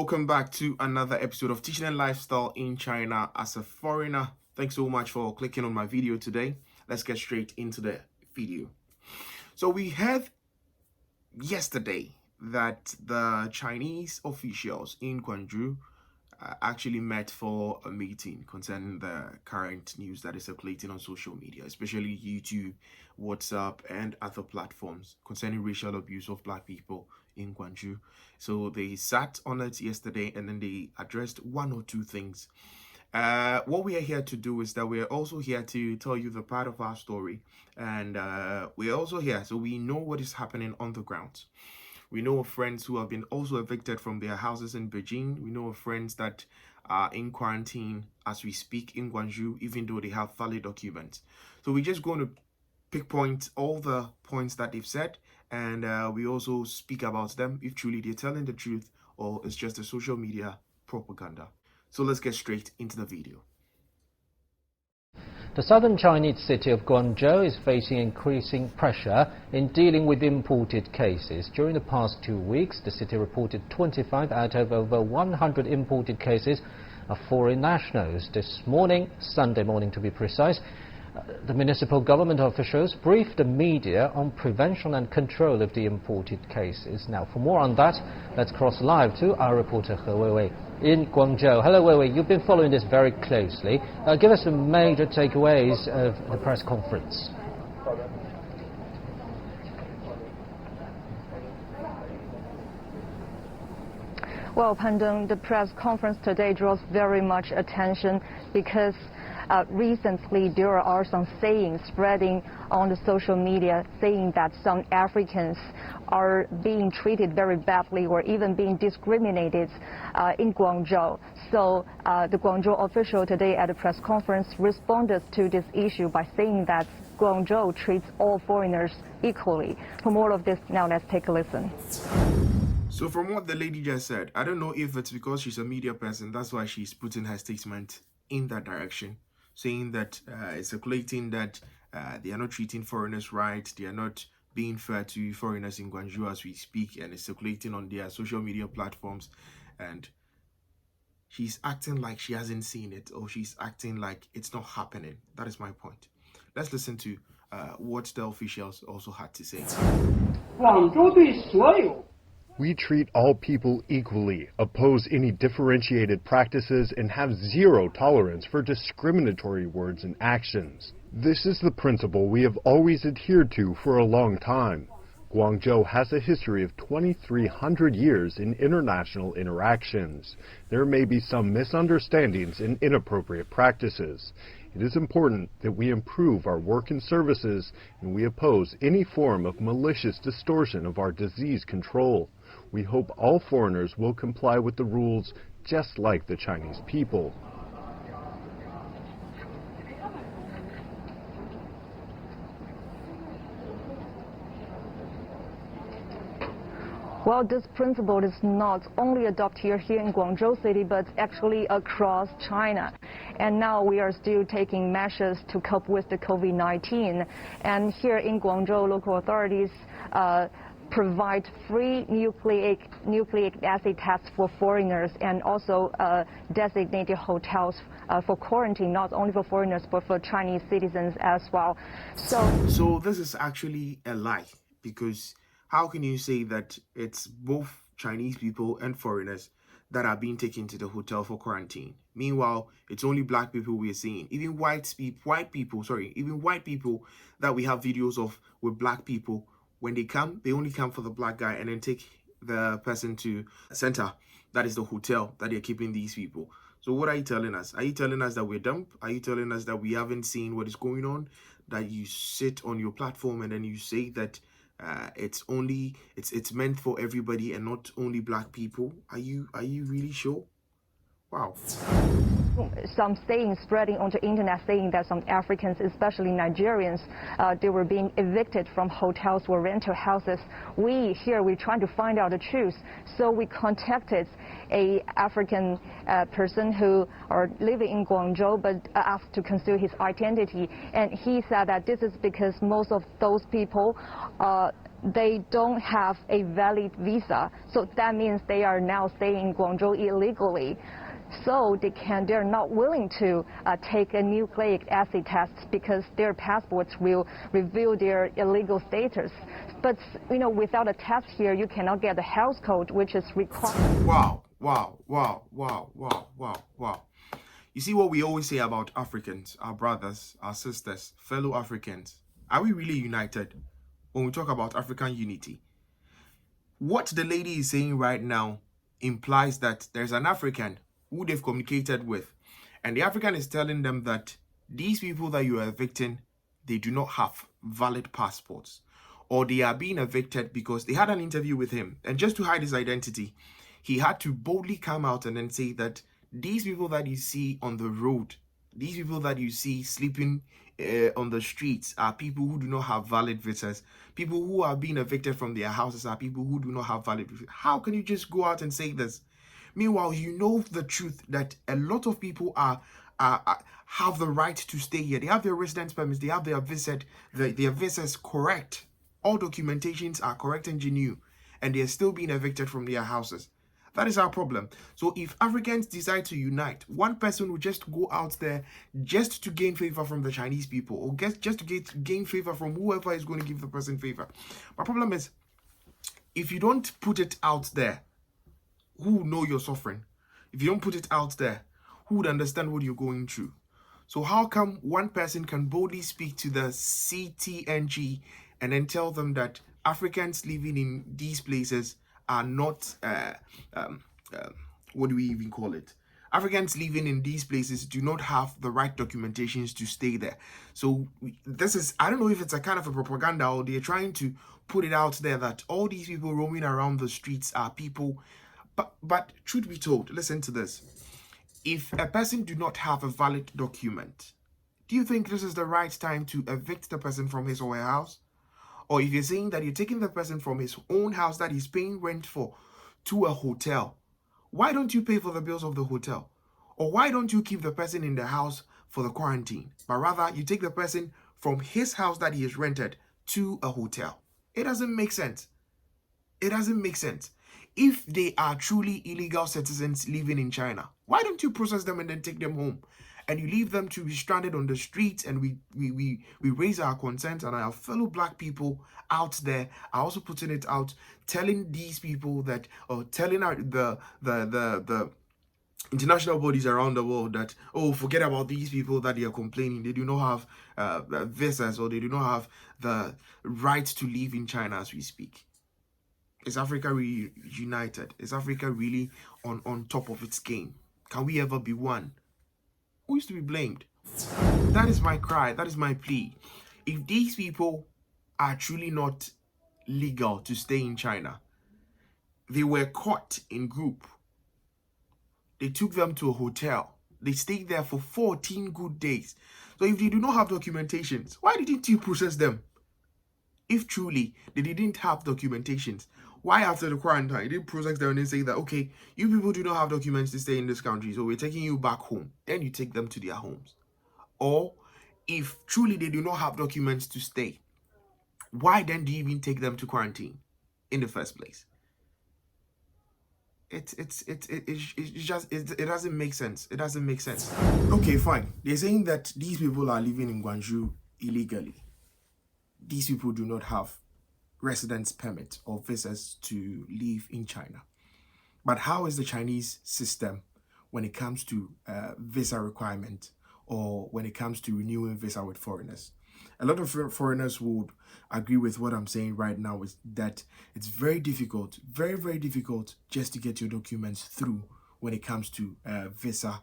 welcome back to another episode of Teaching and Lifestyle in China as a foreigner. Thanks so much for clicking on my video today. Let's get straight into the video. So we heard yesterday that the Chinese officials in Guangzhou actually met for a meeting concerning the current news that is circulating on social media, especially YouTube, WhatsApp, and other platforms concerning racial abuse of Black people in Guangzhou. So they sat on it yesterday and then they addressed one or two things. What we are here to do is that we are also here to tell you the part of our story, and we are also here so we know what is happening on the ground. We know of friends who have been also evicted from their houses in Beijing. We know of friends that are in quarantine as we speak in Guangzhou, even though they have valid documents. So we're just going to pinpoint all the points that they've said, and we also speak about them if truly they're telling the truth or it's just a social media propaganda. So let's get straight into the video. The southern Chinese city of Guangzhou is facing increasing pressure in dealing with imported cases. During the past 2 weeks, the city reported 25 out of over 100 imported cases of foreign nationals. This morning, Sunday morning to be precise, the municipal government officials briefed the media on prevention and control of the imported cases. Now, for more on that, let's cross live to our reporter He Weiwei in Guangzhou. Hello, Weiwei. You've been following this very closely. Give us some major takeaways of the press conference. Well, Pandong, the press conference today draws very much attention because recently there are some sayings spreading on the social media saying that some Africans are being treated very badly or even being discriminated in Guangzhou. So the Guangzhou official today at the press conference responded to this issue by saying that Guangzhou treats all foreigners equally. For more of this, now let's take a listen. So from what the lady just said, I don't know if it's because she's a media person, that's why she's putting her statement in that direction, saying that it's circulating that they are not treating foreigners right, they are not being fair to foreigners in Guangzhou as we speak, and it's circulating on their social media platforms, and she's acting like she hasn't seen it, or she's acting like it's not happening. That is my point. Let's listen to what the officials also had to say. We treat all people equally, oppose any differentiated practices, and have zero tolerance for discriminatory words and actions. This is the principle we have always adhered to for a long time. Guangzhou has a history of 2,300 years in international interactions. There may be some misunderstandings and inappropriate practices. It is important that we improve our work and services, and we oppose any form of malicious distortion of our disease control. We hope all foreigners will comply with the rules just like the Chinese people. Well, this principle is not only adopted here in Guangzhou City, but actually across China. And now we are still taking measures to cope with the COVID-19. And here in Guangzhou, local authorities provide free nucleic acid tests for foreigners and also designated hotels for quarantine, not only for foreigners, but for Chinese citizens as well. So this is actually a lie, because how can you say that it's both Chinese people and foreigners that are being taken to the hotel for quarantine? Meanwhile, it's only Black people we're seeing. Even white people that we have videos of with Black people, when they come, they only come for the Black guy and then take the person to a center. That is the hotel that they're keeping these people. So what are you telling us? Are you telling us that we're dumb? Are you telling us that we haven't seen what is going on? That you sit on your platform and then you say that it's meant for everybody and not only Black people? Are you really sure? Wow. some sayings spreading onto internet saying that some Africans, especially Nigerians, they were being evicted from hotels or rental houses. We're trying to find out the truth. So we contacted a African person who are living in Guangzhou but asked to conceal his identity. And he said that this is because most of those people they don't have a valid visa. So that means they are now staying in Guangzhou illegally. So they're not willing to take a nucleic acid test because their passports will reveal their illegal status. But without a test here, you cannot get the health code, which is required. Wow. You see what we always say about Africans, our brothers, our sisters, fellow Africans. Are we really united when we talk about African unity? What the lady is saying right now implies that there's an African who they've communicated with, and the African is telling them that these people that you are evicting, they do not have valid passports, or they are being evicted because they had an interview with him, and just to hide his identity, he had to boldly come out and then say that these people that you see on the road, these people that you see sleeping on the streets are people who do not have valid visas. People who are being evicted from their houses are people who do not have valid visas. How can you just go out and say this? Meanwhile, you know the truth that a lot of people have the right to stay here. They have their residence permits. They have their visas correct. All documentations are correct and genuine, and they are still being evicted from their houses. That is our problem. So if Africans decide to unite, one person will just go out there just to gain favor from the Chinese people, or just to gain favor from whoever is going to give the person favor. My problem is, if you don't put it out there, who will know you're suffering? If you don't put it out there, who would understand what you're going through? So how come one person can boldly speak to the CTNG and then tell them that Africans living in these places are not, what do we even call it? Africans living in these places do not have the right documentations to stay there. So this is, I don't know if it's a kind of a propaganda, or they're trying to put it out there that all these people roaming around the streets are people. But truth be told, listen to this. If a person do not have a valid document, do you think this is the right time to evict the person from his or her house? Or if you're saying that you're taking the person from his own house that he's paying rent for to a hotel, why don't you pay for the bills of the hotel? Or why don't you keep the person in the house for the quarantine, but rather you take the person from his house that he has rented to a hotel? It doesn't make sense. It doesn't make sense. If they are truly illegal citizens living in China, why don't you process them and then take them home? And you leave them to be stranded on the streets, and we raise our concerns, and our fellow black people out there are also putting it out, telling these people that, or telling the international bodies around the world that, oh, forget about these people that they are complaining. They do not have visas, or they do not have the right to live in China as we speak. Is Africa really united? Is Africa really on top of its game? Can we ever be one? Who is to be blamed? That is my cry. That is my plea. If these people are truly not legal to stay in China, they were caught in group. They took them to a hotel. They stayed there for 14 good days. So if they do not have documentations, why didn't you process them? If truly they didn't have documentations, why after the quarantine you didn't process them and then say that, okay, you people do not have documents to stay in this country, so we're taking you back home? Then you take them to their homes. Or if truly they do not have documents to stay, why then do you even take them to quarantine in the first place? It doesn't make sense. It doesn't make sense. Okay, fine. They're saying that these people are living in Guangzhou illegally. These people do not have residence permit or visas to live in China. But how is the Chinese system when it comes to visa requirement, or when it comes to renewing visa with foreigners? A lot of foreigners would agree with what I'm saying right now, is that it's very difficult, very, very difficult just to get your documents through when it comes to visa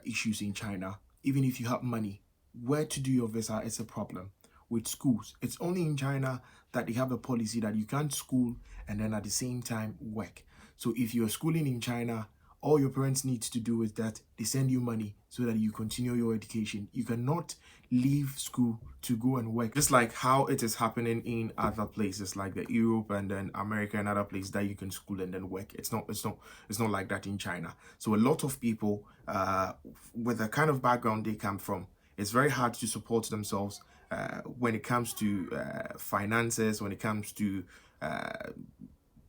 issues in China. Even if you have money, where to do your visa is a problem. With schools, it's only in China that they have a policy that you can't school and then at the same time work. So if you're schooling in China All your parents need to do is that they send you money so that you continue your education. You cannot leave school to go and work, just like how it is happening in other places like the Europe and then America and other places that you can school and then work. It's not like that in China. So a lot of people with the kind of background they come from, it's very hard to support themselves when it comes to finances, when it comes to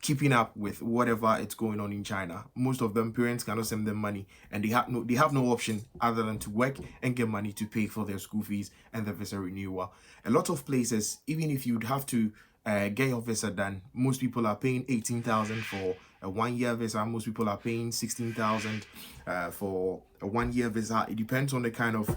keeping up with whatever it's going on in China. Most of them, parents cannot send them money, and they have no option other than to work and get money to pay for their school fees and the visa renewal. A lot of places, even if you'd have to get your visa done, most people are paying 18,000 for a 1-year visa. Most people are paying 16,000 for a 1-year visa. It depends on the kind of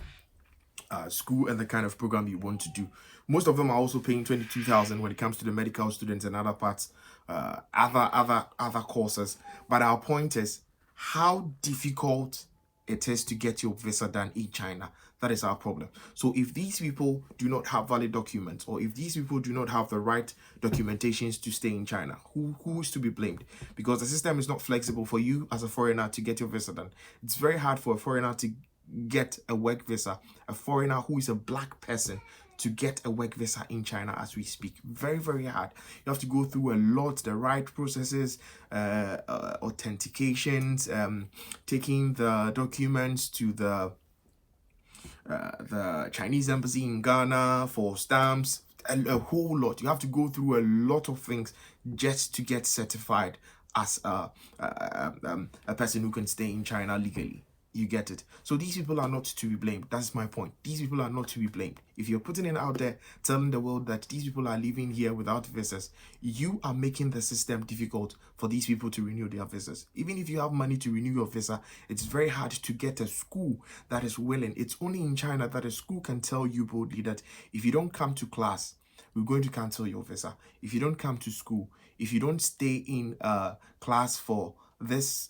school and the kind of program you want to do. Most of them are also paying 22,000 when it comes to the medical students and other parts, other courses. But our point is how difficult it is to get your visa done in China. That is our problem. So if these people do not have valid documents, or if these people do not have the right documentations to stay in China, who is to be blamed? Because the system is not flexible for you as a foreigner to get your visa done. It's very hard for a foreigner to get a work visa, a foreigner who is a black person to get a work visa in China as we speak. Very, very hard. You have to go through a lot, the right processes, authentications, taking the documents to the Chinese embassy in Ghana for stamps, a whole lot. You have to go through a lot of things just to get certified as a person who can stay in China legally. You get it? So these people are not to be blamed. That's my point. These people are not to be blamed. If you're putting it out there, telling the world that these people are living here without visas, you are making the system difficult for these people to renew their visas. Even if you have money to renew your visa, it's very hard to get a school that is willing. It's only in China that a school can tell you boldly that if you don't come to class, we're going to cancel your visa. If you don't come to school, if you don't stay in class for this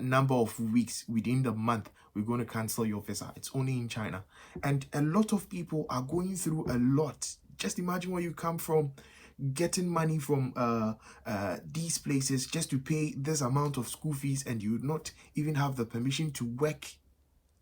number of weeks within the month, we're going to cancel your visa. It's only in China. And a lot of people are going through a lot. Just imagine where you come from, getting money from these places just to pay this amount of school fees, and you would not even have the permission to work.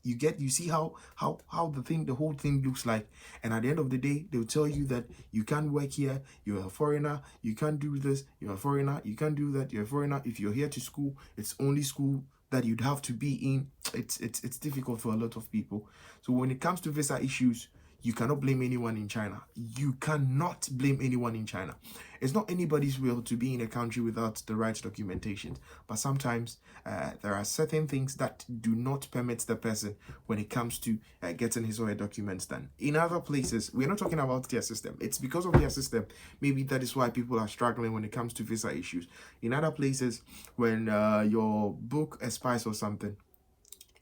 You see how the whole thing looks like. And at the end of the day, they'll tell you that you can't work here, you're a foreigner, you can't do this, you're a foreigner, you can't do that, you're a foreigner. If you're here to school, it's only school that you'd have to be in. It's difficult for a lot of people. So when it comes to visa issues, you cannot blame anyone in China. You cannot blame anyone in China. It's not anybody's will to be in a country without the right documentation. But sometimes there are certain things that do not permit the person when it comes to getting his or her documents done. In other places, we're not talking about their system. It's because of their system. Maybe that is why people are struggling when it comes to visa issues. In other places, when your book expires or something,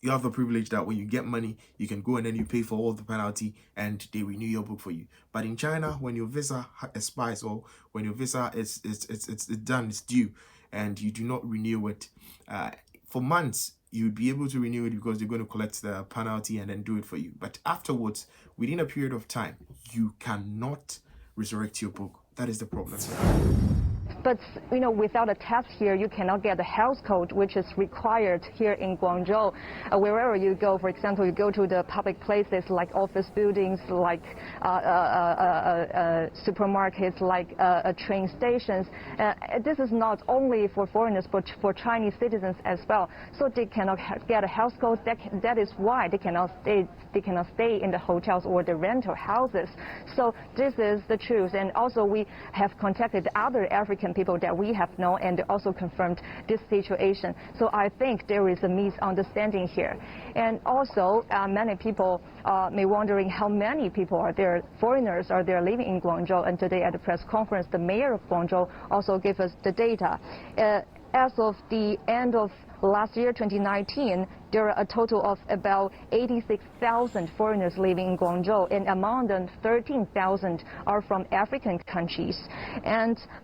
you have the privilege that when you get money, you can go and then you pay for all the penalty and they renew your book for you. But in China, when your visa expires or when your visa is done, it's due, and you do not renew it for months, you'd be able to renew it because they're going to collect the penalty and then do it for you. But afterwards, within a period of time, you cannot resurrect your book. That is the problem. But, you know, without a test here, you cannot get the health code, which is required here in Guangzhou. Wherever you go, for example, you go to the public places like office buildings, like supermarkets, like train stations. This is not only for foreigners, but for Chinese citizens as well. So they cannot get a health code. That is why they cannot stay. They cannot stay in the hotels or the rental houses. So this is the truth. And also, we have contacted other African people that we have known, and they also confirmed this situation. So I think there is a misunderstanding here. And also, many people may wondering how many people are there, foreigners are there living in Guangzhou. And today at the press conference, the mayor of Guangzhou also gave us the data. As of the end of last year, 2019, there are a total of about 86,000 foreigners living in Guangzhou, and among them, 13,000 are from African countries.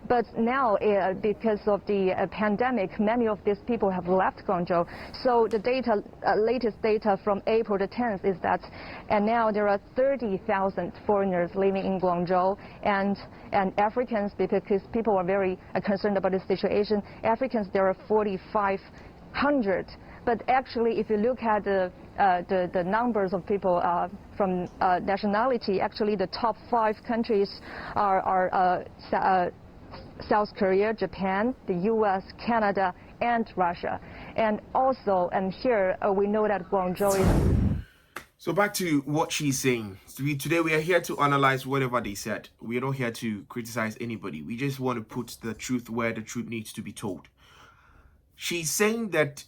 But now, because of the pandemic, many of these people have left Guangzhou. So the data, latest data from April the 10th is that, and now there are 30,000 foreigners living in Guangzhou, and Africans, because people are very concerned about the situation. Africans, there are 45,000 hundreds. But actually, if you look at the numbers of people from nationality, actually the top 5 countries are South Korea, Japan, the U.S., Canada, and Russia. And also, and here we know that Guangzhou is... So back to what she's saying. Today we are here to analyze whatever they said. We are not here to criticize anybody. We just want to put the truth where the truth needs to be told. She's saying that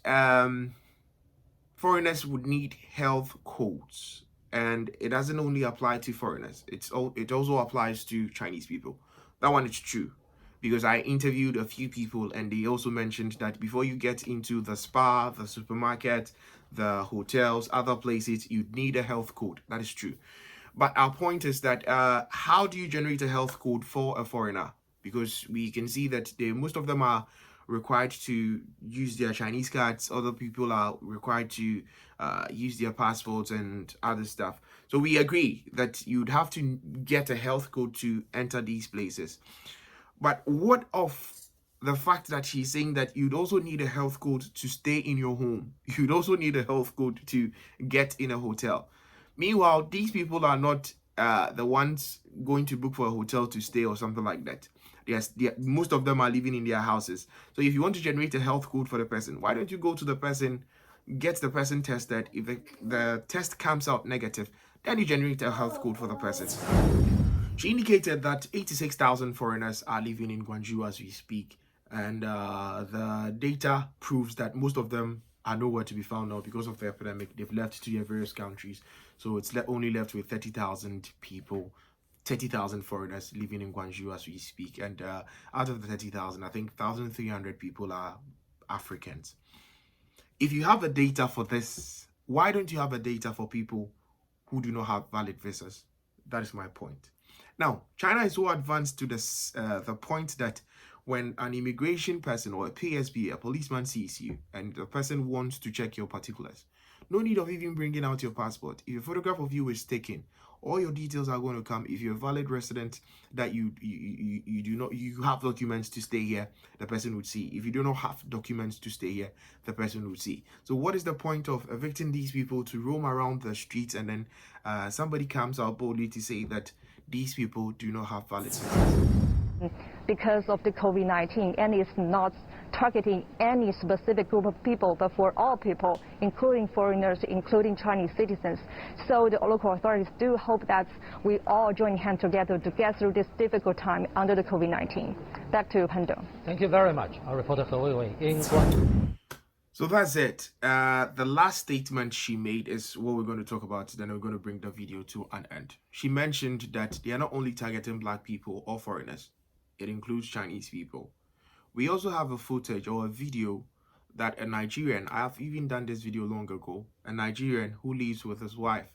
foreigners would need health codes, and it doesn't only apply to foreigners. It also applies to Chinese people. That one is true, because I interviewed a few people and they also mentioned that before you get into the spa, the supermarket, the hotels, other places, you need a health code. That is true. But our point is that how do you generate a health code for a foreigner? Because we can see that most of them are required to use their Chinese cards. Other people are required to use their passports and other stuff. So we agree that you'd have to get a health code to enter these places. But what of the fact that she's saying that you'd also need a health code to stay in your home? You'd also need a health code to get in a hotel. Meanwhile, these people are not the ones going to book for a hotel to stay or something like that. Yes, most of them are living in their houses. So if you want to generate a health code for the person, why don't you go to the person, get the person tested? If the test comes out negative, then you generate a health code for the person. She indicated that 86,000 foreigners are living in Guangzhou as we speak. And the data proves that most of them are nowhere to be found now because of the epidemic. They've left to their various countries. So it's only left with 30,000 people, 30,000 foreigners living in Guangzhou as we speak. And out of the 30,000, I think 1,300 people are Africans. If you have the data for this, why don't you have the data for people who do not have valid visas? That is my point. Now, China is so advanced to this, the point that when an immigration person or a PSB, a policeman, sees you and the person wants to check your particulars, no need of even bringing out your passport. If a photograph of you is taken, all your details are going to come. If you're a valid resident, that you have documents to stay here, the person would see. If you do not have documents to stay here, the person would see. So what is the point of evicting these people to roam around the streets and then somebody comes out boldly to say that these people do not have valid visas? Because of the COVID-19, and it's not targeting any specific group of people, but for all people, including foreigners, including Chinese citizens. So the local authorities do hope that we all join hands together to get through this difficult time under the COVID-19. Back to you, Pando. Thank you very much. Our reporter for Wei in Guangzhou. So that's it. The last statement she made is what we're going to talk about. Then we're going to bring the video to an end. She mentioned that they are not only targeting black people or foreigners. It includes Chinese people. We also have a footage or a video that a Nigerian, I have even done this video long ago, a Nigerian who lives with his wife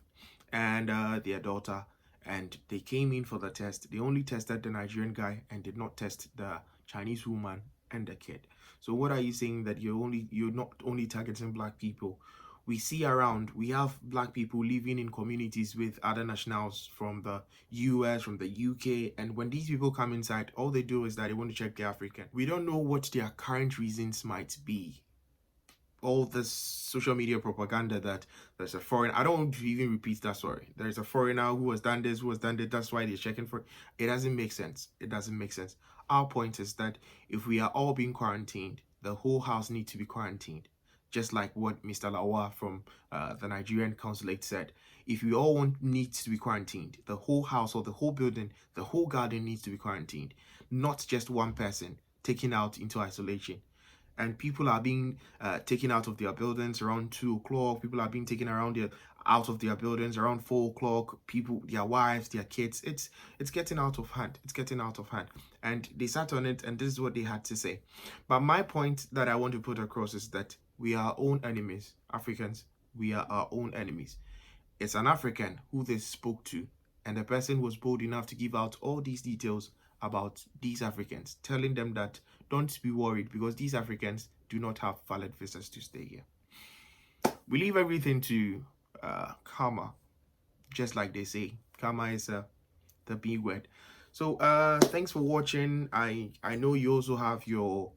and their daughter, and they came in for the test. They only tested the Nigerian guy and did not test the Chinese woman and the kid. So what are you saying, that you're not only targeting black people? We see around, we have black people living in communities with other nationals from the US, from the UK, and when these people come inside, all they do is that they want to check the African. We don't know what their current reasons might be. All this social media propaganda that there's a foreigner, I don't even repeat that story. There's a foreigner who has done this, who has done that, that's why they're checking for it. It doesn't make sense. It doesn't make sense. Our point is that if we are all being quarantined, the whole house needs to be quarantined. Just like what Mr. Lawa from the Nigerian consulate said. If we all need to be quarantined, the whole house or the whole building, the whole garden needs to be quarantined. Not just one person taken out into isolation. And people are being taken out of their buildings around 2 o'clock. People are being taken out of their buildings around 4 o'clock. People, their wives, their kids. It's getting out of hand. It's getting out of hand. And they sat on it, and this is what they had to say. But my point that I want to put across is that we are our own enemies. Africans, we are our own enemies. It's an African who they spoke to, and the person was bold enough to give out all these details about these Africans, telling them that don't be worried because these Africans do not have valid visas to stay here. We leave everything to karma, just like they say. Karma is the B word. So thanks for watching. I know you also have your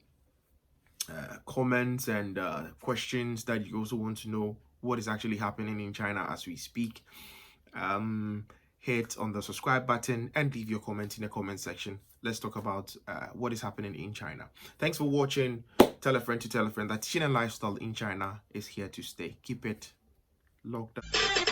comments and questions that you also want to know what is actually happening in China as we speak, hit on the subscribe button and leave your comment in the comment section. Let's talk about what is happening in China. Thanks for watching. Tell a friend to tell a friend that teaching and lifestyle in China is here to stay. Keep it locked up.